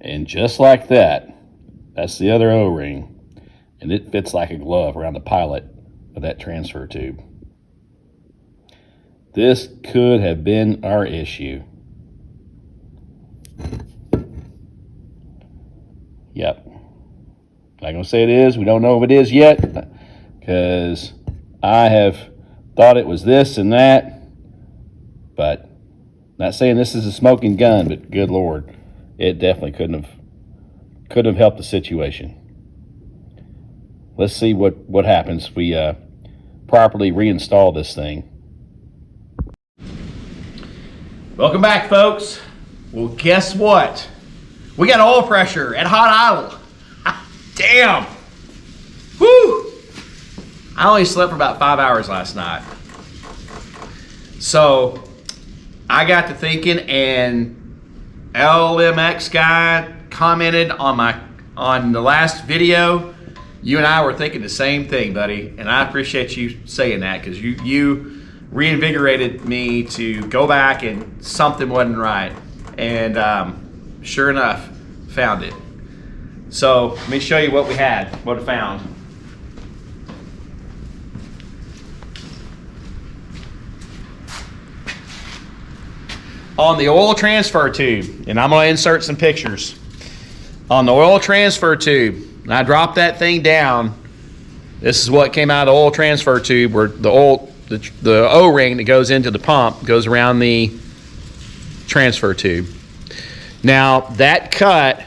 And just like that, that's the other O-ring. And it fits like a glove around the pilot of that transfer tube. This could have been our issue. Yep. Not going to say it is. We don't know if it is yet, because I have thought it was this and that. But not saying this is a smoking gun, but good Lord, it definitely couldn't have helped the situation. Let's see what happens if we properly reinstall this thing. Welcome back, folks. Well, guess what? We got oil pressure at hot idle. Damn. Whew. I only slept for about 5 hours last night. So I got to thinking, and LMX guy commented on the last video. You and I were thinking the same thing, buddy, and I appreciate you saying that, because you reinvigorated me to go back, and something wasn't right. And sure enough, found it. So let me show you what we had, what I found. On the oil transfer tube, and I'm going to insert some pictures. On the oil transfer tube, and I dropped that thing down. This is what came out of the oil transfer tube, where the O-ring that goes into the pump goes around the transfer tube. Now that cut,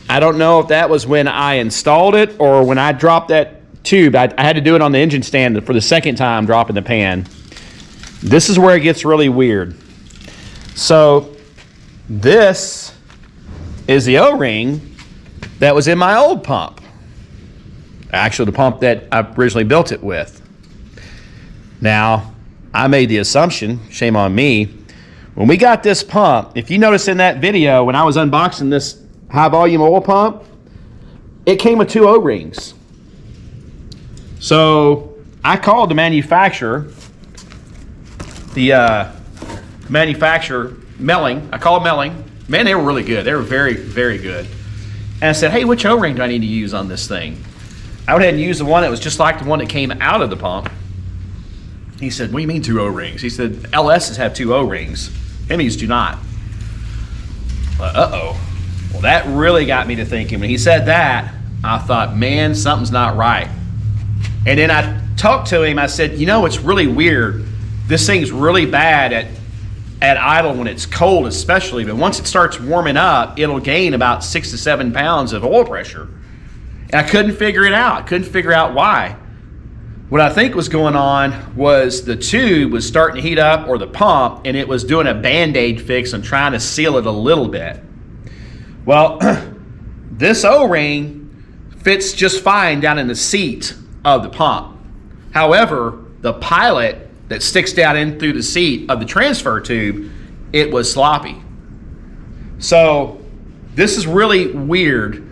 I don't know if that was when I installed it or when I dropped that tube. I had to do it on the engine stand for the second time dropping the pan. This is where it gets really weird. So this is the O-ring that was in my old pump. Actually, the pump that I originally built it with. Now, I made the assumption, shame on me, when we got this pump, if you notice in that video when I was unboxing this high volume oil pump, it came with 2 O-rings. So I called the manufacturer, Melling. I called Melling. Man, they were really good. They were very, very good. And I said, hey, which O-ring do I need to use on this thing? I went ahead and used the one that was just like the one that came out of the pump. He said, what do you mean 2 O-rings? He said, LS's have 2 O-rings. Hemis do not. Uh-oh. Well, that really got me to thinking. When he said that, I thought, man, something's not right. And then I talked to him. I said, you know, it's really weird. This thing's really bad at idle when it's cold especially, but once it starts warming up, it'll gain about 6 to 7 pounds of oil pressure. And I couldn't figure it out. I couldn't figure out why. What I think was going on was the tube was starting to heat up, or the pump, and it was doing a Band-Aid fix and trying to seal it a little bit. Well, this O-ring fits just fine down in the seat of the pump. However, the pilot that sticks down in through the seat of the transfer tube, it was sloppy. So this is really weird.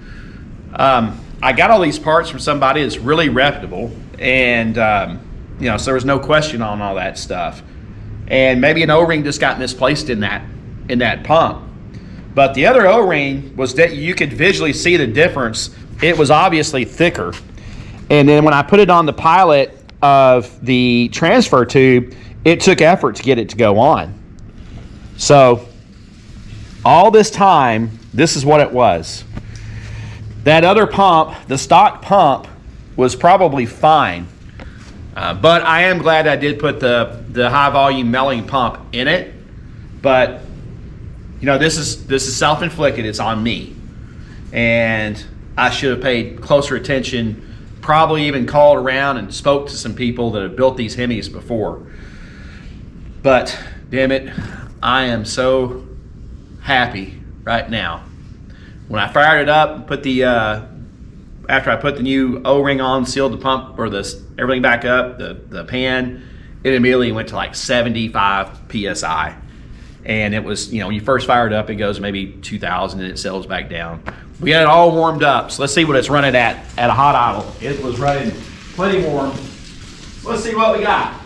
I got all these parts from somebody that's really reputable, and you know, so there was no question on all that stuff. And maybe an O-ring just got misplaced in that pump. But the other O-ring was that you could visually see the difference. It was obviously thicker. And then when I put it on the pilot of the transfer tube, it took effort to get it to go on. So all this time, this is what it was. That other pump, the stock pump, was probably fine. But I am glad I did put the high volume Melling pump in it. But you know, this is self-inflicted. It's on me. And I should have paid closer attention, probably even called around and spoke to some people that have built these Hemis before. But damn it, I am so happy right now. When I fired it up and put the after I put the new O-ring on, sealed the pump or everything back up, the pan, it immediately went to like 75 psi. And it was, you know, when you first fire it up, it goes maybe 2,000 and it settles back down. We got it all warmed up, so let's see what it's running at a hot idle. It was running plenty warm. Let's see what we got.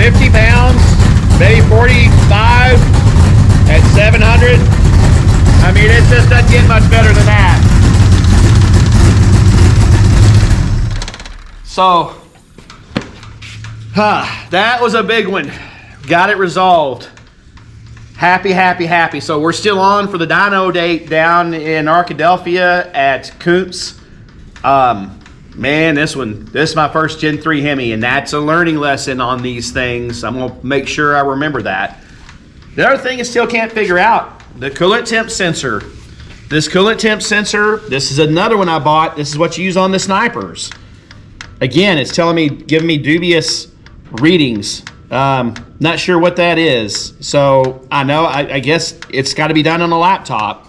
50 pounds, maybe 45 at 700. I mean, it just doesn't get much better than that. So, that was a big one. Got it resolved. Happy, happy, happy. So we're still on for the dyno date down in Arkadelphia at Coops. Man, this is my first Gen 3 Hemi, and that's a learning lesson on these things. I'm gonna make sure I remember that. The other thing I still can't figure out, the coolant temp sensor. This coolant temp sensor, this is another one I bought. This is what you use on the snipers. Again, it's telling me, giving me dubious readings. Not sure what that is. So I know, I guess it's got to be done on a laptop.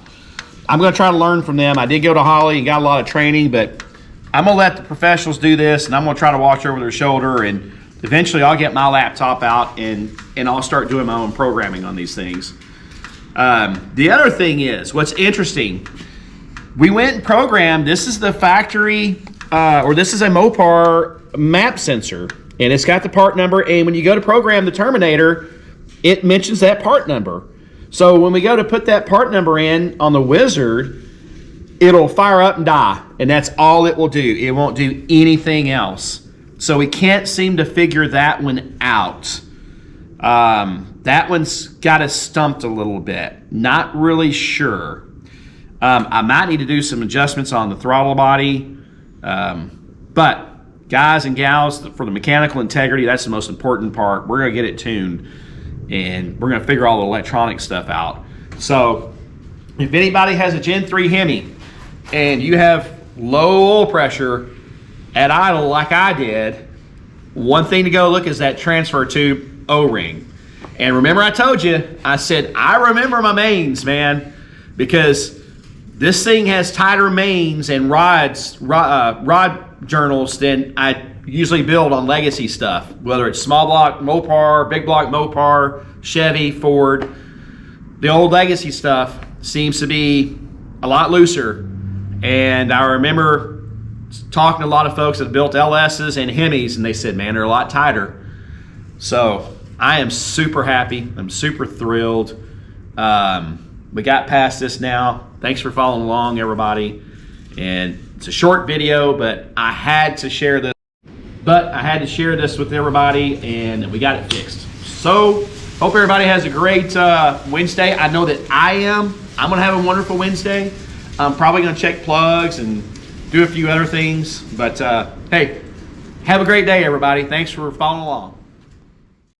I'm going to try to learn from them. I did go to Holly and got a lot of training, but I'm going to let the professionals do this, and I'm going to try to watch over their shoulder, and eventually I'll get my laptop out and I'll start doing my own programming on these things. The other thing is, what's interesting, we went and programmed, this is the factory, or this is a Mopar map sensor, and it's got the part number, and when you go to program the Terminator, it mentions that part number. So when we go to put that part number in on the Wizard, it'll fire up and die, and that's all it will do. It won't do anything else. So we can't seem to figure that one out. That one's got us stumped a little bit. Not really sure. I might need to do some adjustments on the throttle body. But guys and gals, for the mechanical integrity, that's the most important part. We're going to get it tuned, and we're going to figure all the electronic stuff out. So if anybody has a Gen 3 Hemi and you have low oil pressure at idle like I did, one thing to go look is that transfer tube O-ring. And remember I told you, I said, I remember my mains, man, because this thing has tighter mains and rod journals than I usually build on legacy stuff, whether it's small block Mopar, big block Mopar, Chevy, Ford. The old legacy stuff seems to be a lot looser. And I remember talking to a lot of folks that built LSs and Hemis, and they said, man, they're a lot tighter. So I am super happy. I'm super thrilled. We got past this now. Thanks for following along, everybody. And it's a short video, but I had to share this. With everybody, and we got it fixed. So hope everybody has a great Wednesday. I know that I am. I'm gonna have a wonderful Wednesday. I'm probably gonna check plugs and do a few other things, but hey, have a great day, everybody. Thanks for following along.